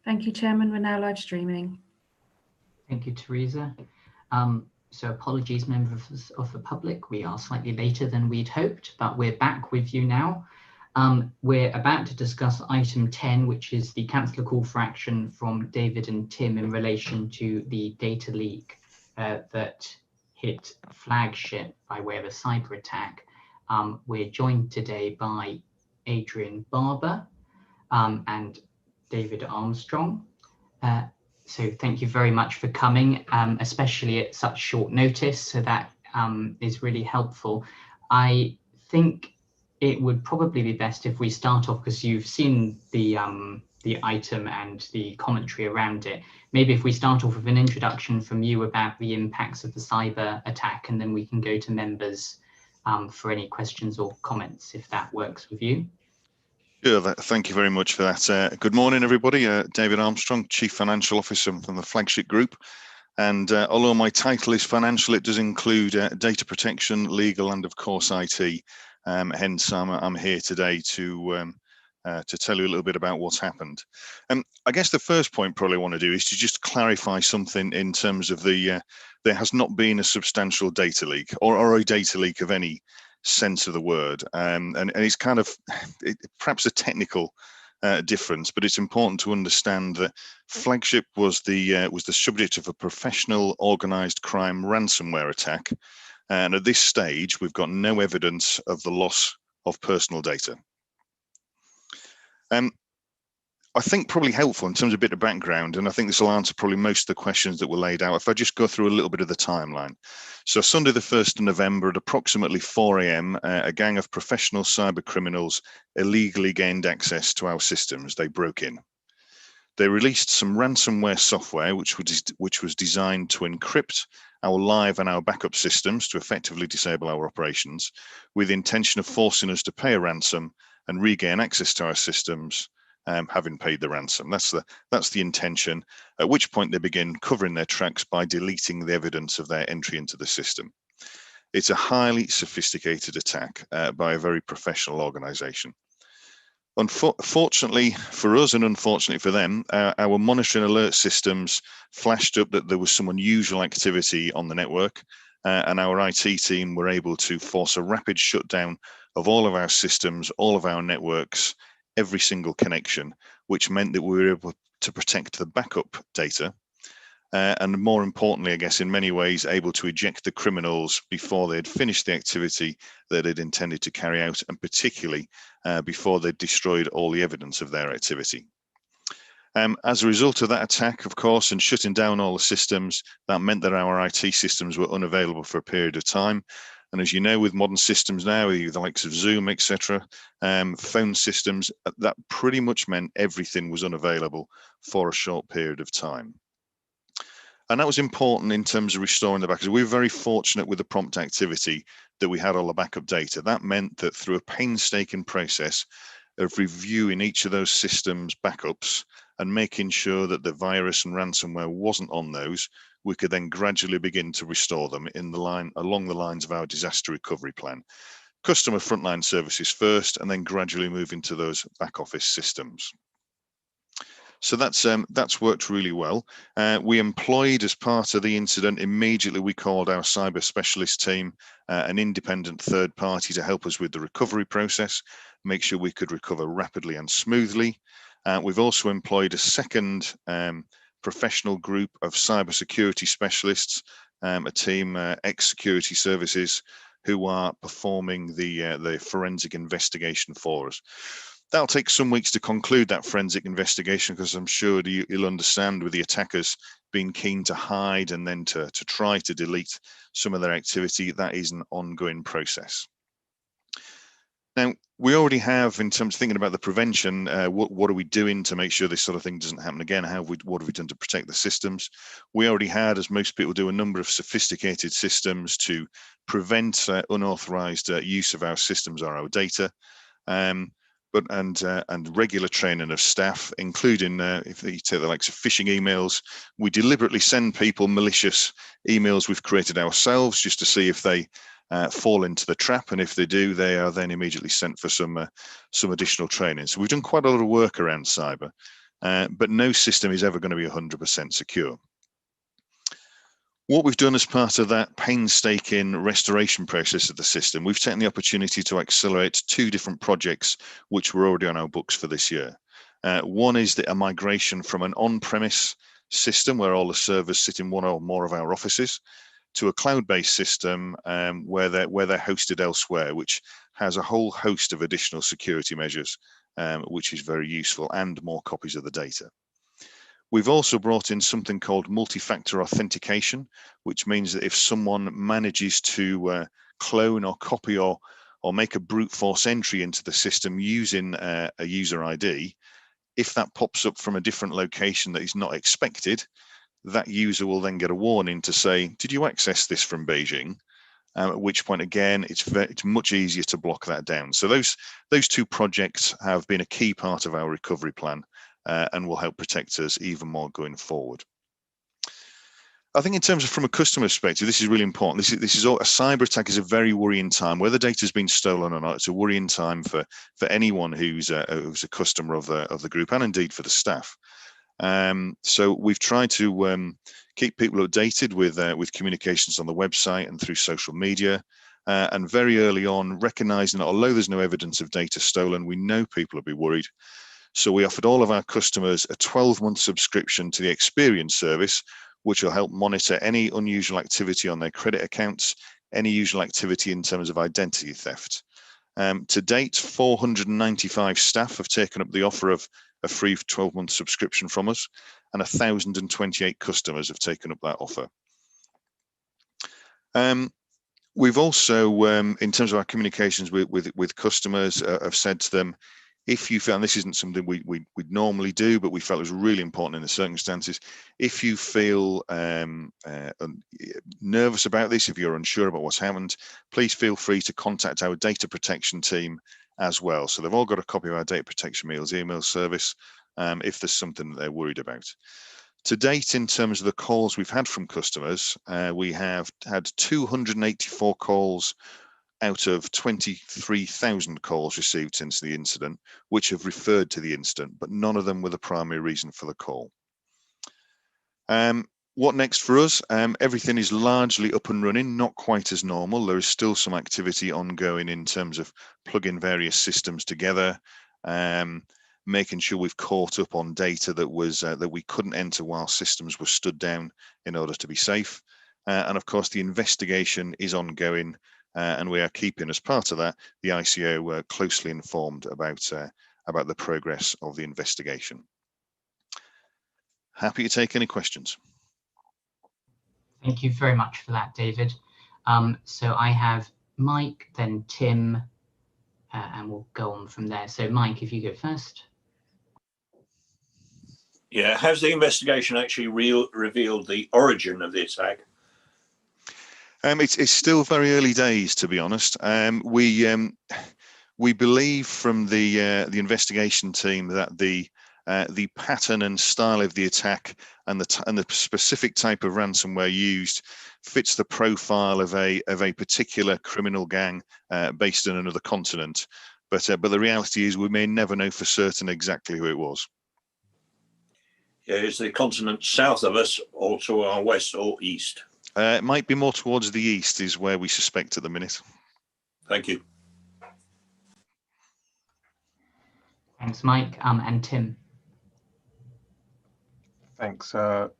Thank you, Chairman. We're now live streaming. Thank you, Teresa. So apologies, members of the public. We are slightly later than we'd hoped, but we're back with you now. We're about to discuss item 10, which is the councillor call for action from David and Tim in relation to the data leak that hit Flagship by way of a cyber attack. We're joined today by Adrian Barber and David Armstrong. So thank you very much for coming, especially at such short notice. So that is really helpful. I think it would probably be best if we start off, because you've seen the item and the commentary around it. Maybe if we start off with an introduction from you about the impacts of the cyber attack, and then we can go to members for any questions or comments, if that works with you. Sure, thank you very much for that. Good morning, everybody. David Armstrong, Chief Financial Officer from the Flagship Group. And although my title is financial, it does include data protection, legal, and of course IT. Hence, I'm here today to tell you a little bit about what's happened. I guess the first point probably I want to do is to just clarify something in terms of there has not been a substantial data leak or a data leak of any sense of the word, and it's kind of perhaps a technical difference, but it's important to understand that Flagship was the subject of a professional organised crime ransomware attack, and at this stage we've got no evidence of the loss of personal data. I think probably helpful in terms of a bit of background, and I think this will answer probably most of the questions that were laid out, if I just go through a little bit of the timeline. So Sunday the 1st of November at approximately 4 AM, a gang of professional cyber criminals illegally gained access to our systems. They broke in. They released some ransomware software which was designed to encrypt our live and our backup systems to effectively disable our operations, with the intention of forcing us to pay a ransom and regain access to our systems, having paid the ransom. That's the intention, at which point they begin covering their tracks by deleting the evidence of their entry into the system. It's a highly sophisticated attack by a very professional organisation. Unfortunately for us and unfortunately for them, our monitoring alert systems flashed up that there was some unusual activity on the network, and our IT team were able to force a rapid shutdown of all of our systems, all of our networks, every single connection, which meant that we were able to protect the backup data, and more importantly, I guess in many ways, able to eject the criminals before they had finished the activity that they'd intended to carry out, and particularly before they'd destroyed all the evidence of their activity. As a result of that attack, of course, and shutting down all the systems, that meant that our IT systems were unavailable for a period of time. And as you know, with modern systems now, the likes of Zoom, etc., phone systems, that pretty much meant everything was unavailable for a short period of time. And that was important in terms of restoring the backup. We were very fortunate with the prompt activity that we had all the backup data. That meant that through a painstaking process of reviewing each of those systems' backups and making sure that the virus and ransomware wasn't on those, we could then gradually begin to restore them along the lines of our disaster recovery plan. Customer frontline services first, and then gradually move into those back office systems. So that's worked really well. We employed, as part of the incident, immediately we called our cyber specialist team, an independent third party, to help us with the recovery process, make sure we could recover rapidly and smoothly. We've also employed a second professional group of cybersecurity specialists, a team, ex-security services, who are performing the forensic investigation for us. That'll take some weeks to conclude that forensic investigation, because I'm sure you'll understand, with the attackers being keen to hide and then to try to delete some of their activity, that is an ongoing process. Now, we already have, in terms of thinking about the prevention, what are we doing to make sure this sort of thing doesn't happen again? What have we done to protect the systems? We already had, as most people do, a number of sophisticated systems to prevent unauthorized use of our systems or our data, and regular training of staff, including if you take the likes of phishing emails. We deliberately send people malicious emails we've created ourselves just to see if they fall into the trap, and if they do, they are then immediately sent for some additional training. So we've done quite a lot of work around cyber. but no system is ever going to be 100% secure. What we've done as part of that painstaking restoration process of the system, we've taken the opportunity to accelerate 2 different projects which were already on our books for this year. One is a migration from an on-premise system where all the servers sit in one or more of our offices to a cloud-based system where they're hosted elsewhere, which has a whole host of additional security measures, which is very useful, and more copies of the data. We've also brought in something called multi-factor authentication, which means that if someone manages to clone or copy or make a brute force entry into the system using a user ID, if that pops up from a different location that is not expected, that user will then get a warning to say, did you access this from Beijing? At which point, again, it's much easier to block that down. So those 2 projects have been a key part of our recovery plan and will help protect us even more going forward. I think in terms of from a customer perspective, this is really important. This is all, a cyber attack is a very worrying time. Whether data has been stolen or not, it's a worrying time for anyone who's a customer of the group, and indeed for the staff. So we've tried to keep people updated with communications on the website and through social media, and very early on recognizing that although there's no evidence of data stolen, we know people will be worried. So we offered all of our customers a 12-month subscription to the Experience service, which will help monitor any unusual activity on their credit accounts, any usual activity in terms of identity theft. To date, 495 staff have taken up the offer of a free 12-month subscription from us, and 1,028 customers have taken up that offer. We've also, in terms of our communications with customers, have said to them, if you found, this isn't something we'd normally do, but we felt it was really important in the circumstances, if you feel nervous about this, if you're unsure about what's happened, please feel free to contact our data protection team as well. So they've all got a copy of our data protection email service if there's something that they're worried about. To date, in terms of the calls we've had from customers, we have had 284 calls out of 23,000 calls received since the incident, which have referred to the incident, but none of them were the primary reason for the call. What next for us? Everything is largely up and running, not quite as normal. There is still some activity ongoing in terms of plugging various systems together, making sure we've caught up on data that we couldn't enter while systems were stood down in order to be safe. And of course, the investigation is ongoing, and we are keeping, as part of that, the ICO closely informed about the progress of the investigation. Happy to take any questions. Thank you very much for that, David. So I have Mike, then Tim, and we'll go on from there. So Mike, if you go first. Yeah, has the investigation actually revealed the origin of the attack? It's still very early days, to be honest. We believe from the investigation team that the pattern and style of the attack and the specific type of ransomware used fits the profile of a particular criminal gang based in another continent. But the reality is we may never know for certain exactly who it was. Yeah, is the continent south of us, or to our west or east? It might be more towards the east, is where we suspect at the minute. Thank you. Thanks, Mike. And Tim. Thanks. Well,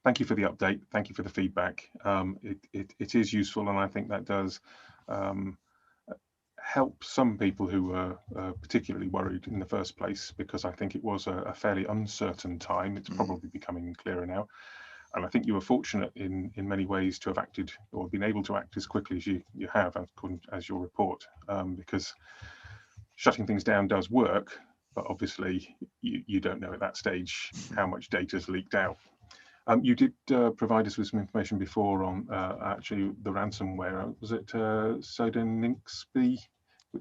thank you for the update. Thank you for the feedback. It is useful, and I think that does help some people who were particularly worried in the first place, because I think it was a fairly uncertain time. It's probably becoming clearer now. And I think you were fortunate in many ways to have acted, or been able to act as quickly as you have, according as your report, because shutting things down does work, but obviously you don't know at that stage how much data is leaked out. You did provide us with some information before on actually the ransomware. Was it Sodeninxby?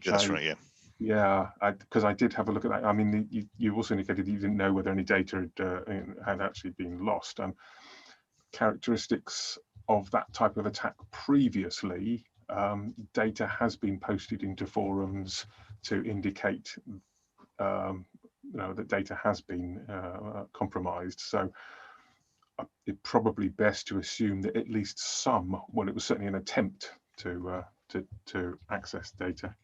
That's right, yeah. Yeah, because I did have a look at that. I mean, you also indicated that you didn't know whether any data had actually been lost. Characteristics of that type of attack previously, data has been posted into forums to indicate that data has been compromised. So it's probably best to assume that at least some, well, it was certainly an attempt to access data.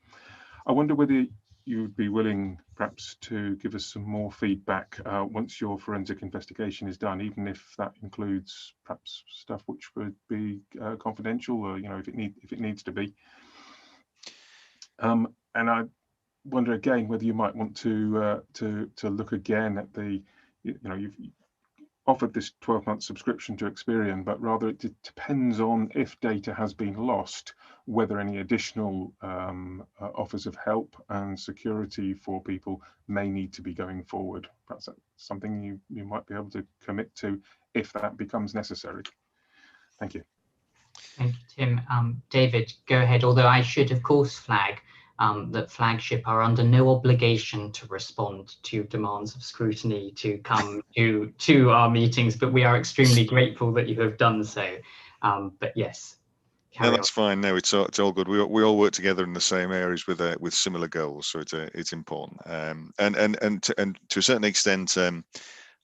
I wonder whether you'd be willing perhaps to give us some more feedback once your forensic investigation is done, even if that includes perhaps stuff which would be confidential, or if it needs to be. And I wonder again whether you might want to look again at the, you've offered this 12-month subscription to Experian, but rather it depends on if data has been lost, whether any additional offers of help and security for people may need to be going forward. Perhaps that's something you might be able to commit to if that becomes necessary. Thank you. Thank you, Tim. David, go ahead, although I should, of course, flag that Flagship are under no obligation to respond to demands of Scrutiny to come to our meetings, but we are extremely grateful that you have done so. But yes, no, that's fine. No, it's all good. We all work together in the same areas with similar goals, so it's important. And to a certain extent,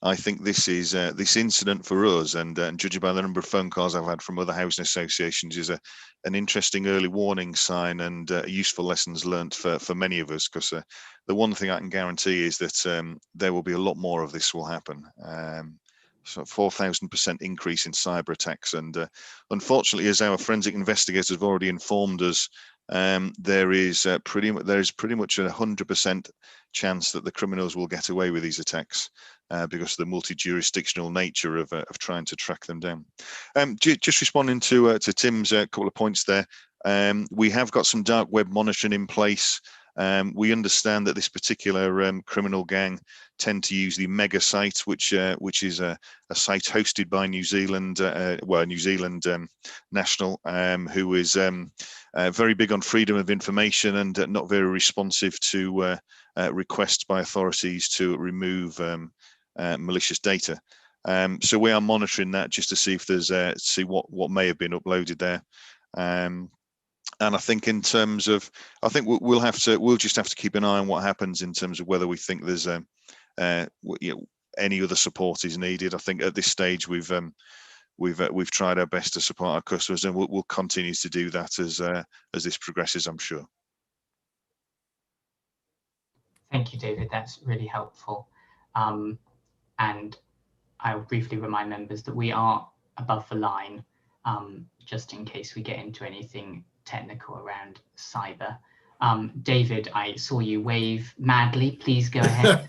I think this is this incident for us, and judging by the number of phone calls I've had from other housing associations, is an interesting early warning sign and useful lessons learnt for many of us. Because the one thing I can guarantee is that there will be a lot more of this will happen. So 4,000% increase in cyber attacks, and unfortunately, as our forensic investigators have already informed us, there is pretty much a 100% chance that the criminals will get away with these attacks because of the multi-jurisdictional nature of trying to track them down. Just responding to Tim's couple of points there, we have got some dark web monitoring in place. We understand that this particular criminal gang tend to use the mega site, which is a site hosted by New Zealand, New Zealand national, who is very big on freedom of information and not very responsive to requests by authorities to remove malicious data. So we are monitoring that just to see if there's see what may have been uploaded there. And I think in terms of, I think we'll just have to keep an eye on what happens in terms of whether we think there's any other support is needed. I think at this stage we've tried our best to support our customers, and we'll continue to do that as this progresses, I'm sure. Thank you, David. That's really helpful. And I'll briefly remind members that we are above the line, just in case we get into anything technical around cyber. David, I saw you wave madly. Please go ahead.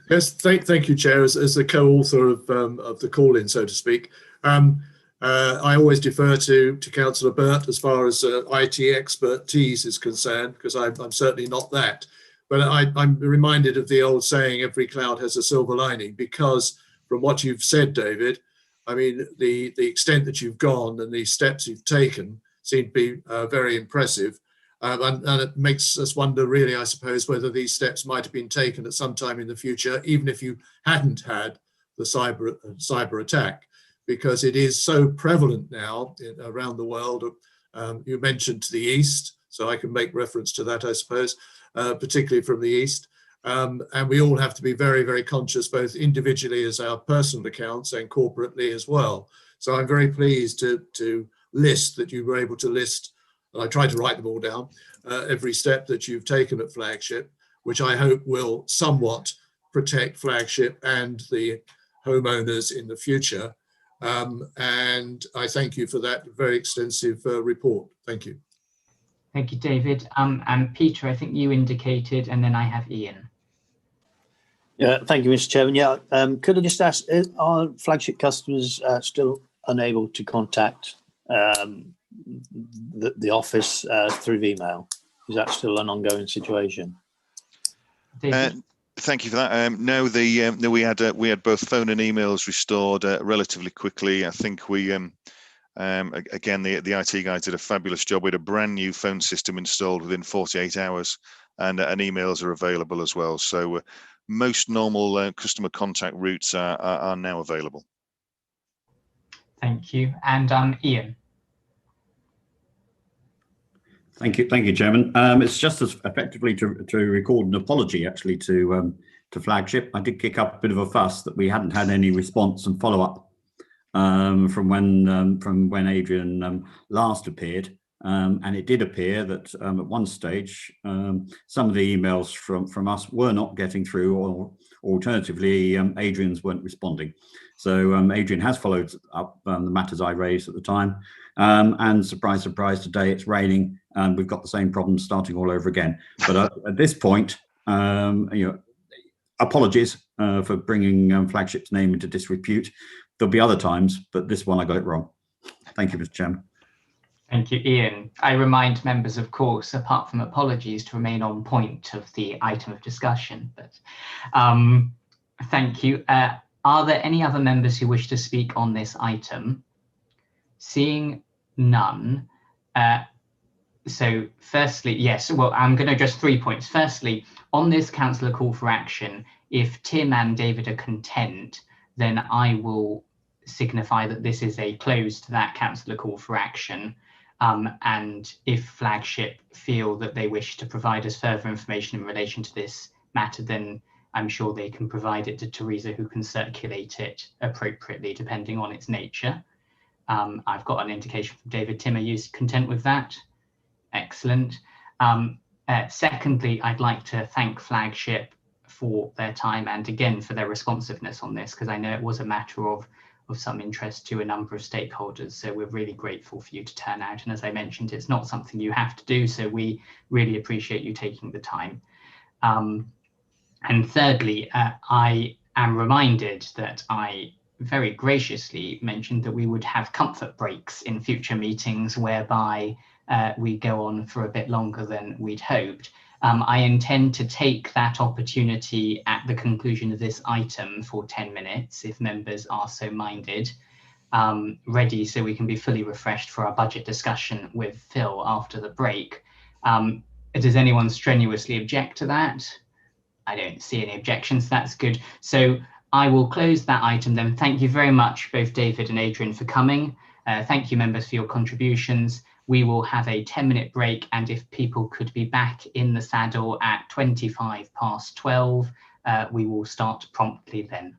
Yes, thank you, Chair. As the co-author of the call-in, so to speak, I always defer to Councillor Burt as far as IT expertise is concerned, because I'm certainly not that. But I'm reminded of the old saying, every cloud has a silver lining, because from what you've said, David, I mean, the extent that you've gone and the steps you've taken seem to be very impressive. And it makes us wonder, really, I suppose, whether these steps might have been taken at some time in the future, even if you hadn't had the cyber attack, because it is so prevalent now around the world. You mentioned to the east, so I can make reference to that, I suppose, particularly from the east. And we all have to be very, very conscious, both individually as our personal accounts and corporately as well. So I'm very pleased to list that you were able to list, and I tried to write them all down, every step that you've taken at Flagship, which I hope will somewhat protect Flagship and the homeowners in the future. And I thank you for that very extensive report. Thank you. Thank you, David. And Peter, I think you indicated, and then I have Ian. Yeah, thank you, Mr. Chairman. Yeah, could I just ask, are Flagship customers still unable to contact the office through email? Is that still an ongoing situation? Thank you for that. No, we had both phone and emails restored relatively quickly. I think we again the IT guy did a fabulous job. We had a brand new phone system installed within 48 hours, and emails are available as well. So most normal customer contact routes are now available. Thank you. And Ian. Thank you, Chairman. It's just as effectively to record an apology actually to Flagship. I did kick up a bit of a fuss that we hadn't had any response and follow up from when Adrian last appeared, and it did appear that at one stage some of the emails from us were not getting through, or alternatively Adrian's weren't responding. So Adrian has followed up the matters I raised at the time, and surprise, surprise, today it's raining and we've got the same problem starting all over again. But at this point, apologies for bringing Flagship's name into disrepute. There'll be other times, but this one I got it wrong. Thank you, Mr. Chairman. Thank you, Ian. I remind members, of course, apart from apologies, to remain on point of the item of discussion. But thank you. Are there any other members who wish to speak on this item? Seeing none. So firstly, yes, well, I'm going to address 3 points. Firstly, on this councillor call for action, if Tim and David are content, then I will signify that this is a close to that councillor call for action. And if Flagship feel that they wish to provide us further information in relation to this matter, then I'm sure they can provide it to Teresa, who can circulate it appropriately depending on its nature. I've got an indication from David. Tim, are you content with that? Excellent. Secondly, I'd like to thank Flagship for their time and again for their responsiveness on this, because I know it was a matter of some interest to a number of stakeholders. So we're really grateful for you to turn out. And as I mentioned, it's not something you have to do. So we really appreciate you taking the time. And thirdly, I am reminded that I very graciously mentioned that we would have comfort breaks in future meetings whereby we go on for a bit longer than we'd hoped. I intend to take that opportunity at the conclusion of this item for 10 minutes, if members are so minded, ready so we can be fully refreshed for our budget discussion with Phil after the break. Does anyone strenuously object to that? I don't see any objections. That's good. So I will close that item then. Thank you very much, both David and Adrian, for coming. Thank you, members, for your contributions. We will have a 10-minute break, and if people could be back in the saddle at 12:25, we will start promptly then.